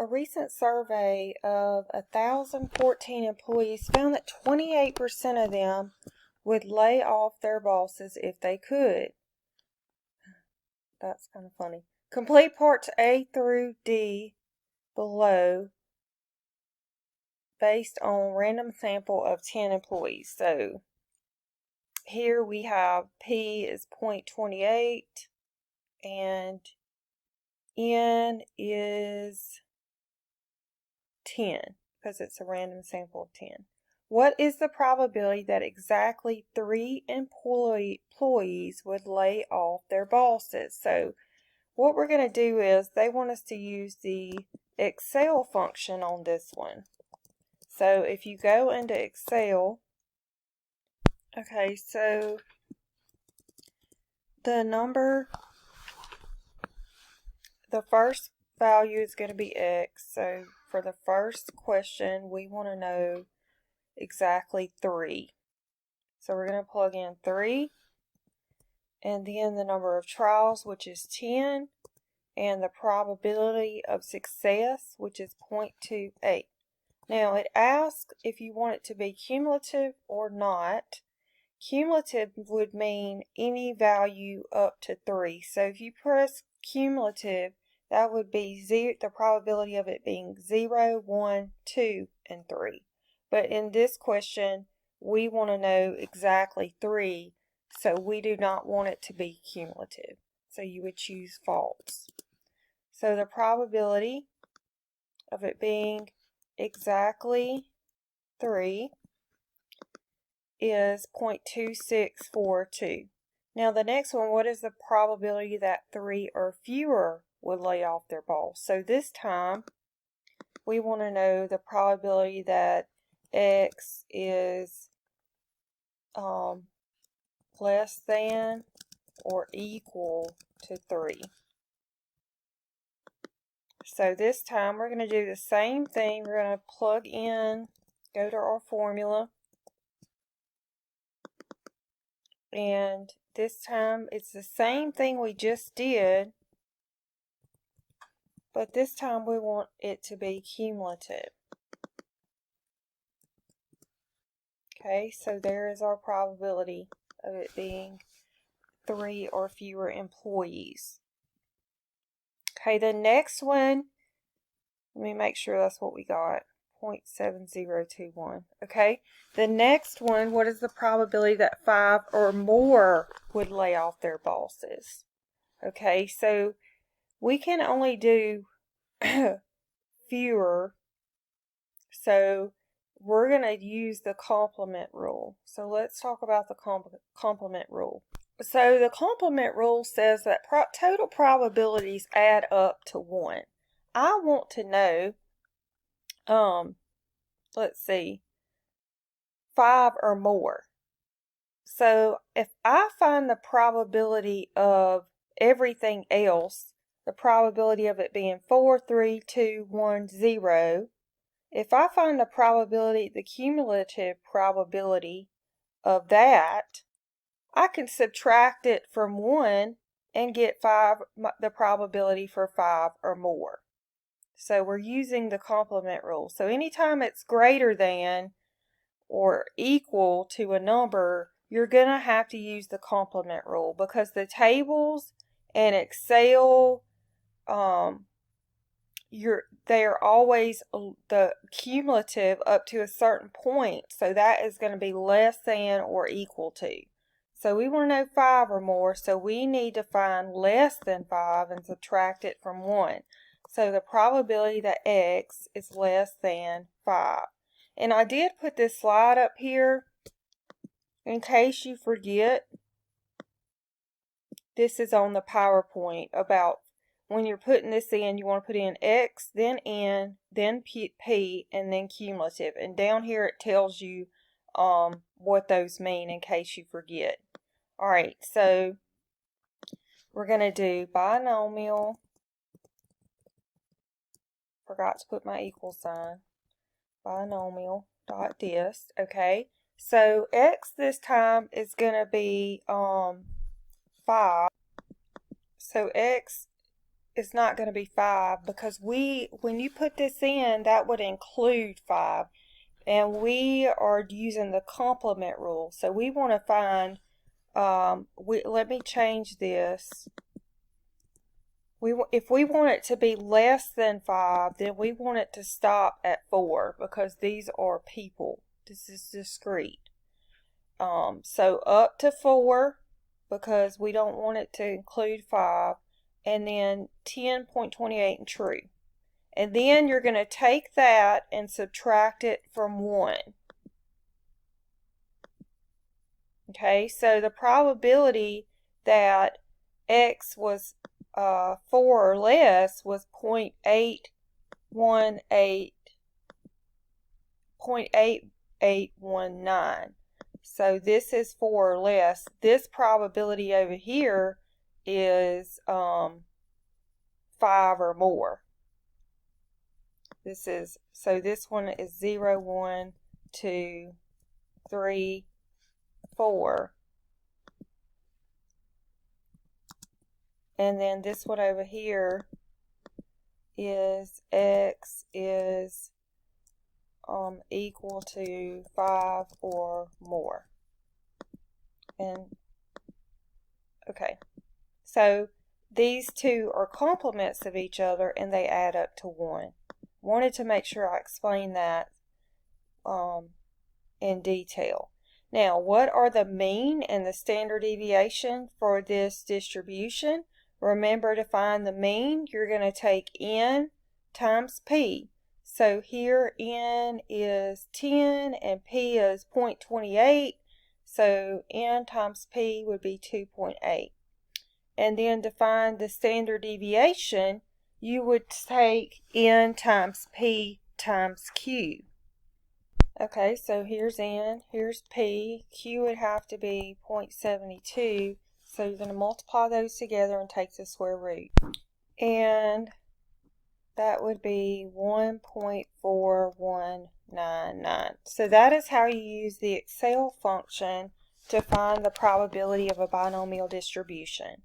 A recent survey of 1,014 employees found that 28% of them would lay off their bosses if they could. That's kind of funny. Complete parts A through D below based on random sample of 10 employees. So here we have P is 0.28 and N is 10 because it's a random sample of 10. What is the probability that exactly 3 employees would lay off their bosses? So what we're going to do is they want us to use the Excel function on this one. So if you go into Excel, okay, so the first value is going to be X. So for the first question, we want to know exactly 3. So we're going to plug in 3, and then the number of trials, which is 10, and the probability of success, which is 0.28. Now it asks if you want it to be cumulative or not. Cumulative would mean any value up to 3. So if you press cumulative, that would be the probability of it being 0, 1, 2, and 3. But in this question, we want to know exactly 3, so we do not want it to be cumulative. So you would choose false. So the probability of it being exactly 3 is 0.2642. Now the next one, what is the probability that 3 or fewer would lay off their boss? So this time we want to know the probability that X is less than or equal to 3. So this time we're going to do the same thing. We're going to plug in, go to our formula, and this time it's the same thing we just did, but this time we want it to be cumulative. Okay, so there is our probability of it being 3 or fewer employees. Okay, the next one, let me make sure that's what we got, 0.7021. Okay, the next one, what is the probability that 5 or more would lay off their bosses? Okay, so we can only do fewer, so we're going to use the complement rule. So let's talk about the complement rule. So the complement rule says that total probabilities add up to 1. I want to know, let's see, 5 or more. So if I find the probability of everything else, the probability of it being 4, 3, 2, 1, 0, if I find the probability, the cumulative probability of that, I can subtract it from 1 and get the probability for 5 or more. So we're using the complement rule. So anytime it's greater than or equal to a number, you're going to have to use the complement rule, because the tables and Excel, they are always the cumulative up to a certain point, so that is going to be less than or equal to. So we want to know 5 or more, so we need to find less than 5 and subtract it from 1. So the probability that X is less than 5. And I did put this slide up here in case you forget. This is on the PowerPoint about when you're putting this in, you want to put in X, then N, then P, and then cumulative. And down here it tells you what those mean in case you forget. Alright, so we're going to do binomial. Forgot to put my equal sign. Binomial.dist. Okay, so X this time is going to be 5. So X is not going to be 5 because when you put this in, that would include 5. And we are using the complement rule. So we want to find, let me change this. If we want it to be less than 5, then we want it to stop at 4 because these are people. This is discrete. So up to 4 because we don't want it to include 5, and then 10.28 and true. And then you're going to take that and subtract it from 1. Okay, so the probability that x was 4 or less was 0.8819. So this is 4 or less. This probability over here is 5 or more. So this one is 0, 1, 2, 3, 4. And then this one over here is x is equal to 5 or more. And okay, so these two are complements of each other and they add up to 1. Wanted to make sure I explained that in detail. Now, what are the mean and the standard deviation for this distribution? Remember, to find the mean, you're going to take n times p. So here n is 10 and p is 0.28. So n times p would be 2.8. And then to find the standard deviation, you would take n times p times q. Okay, so here's n, here's p, q would have to be 0.72, so you're going to multiply those together and take the square root. And that would be 1.4199. So that is how you use the Excel function to find the probability of a binomial distribution.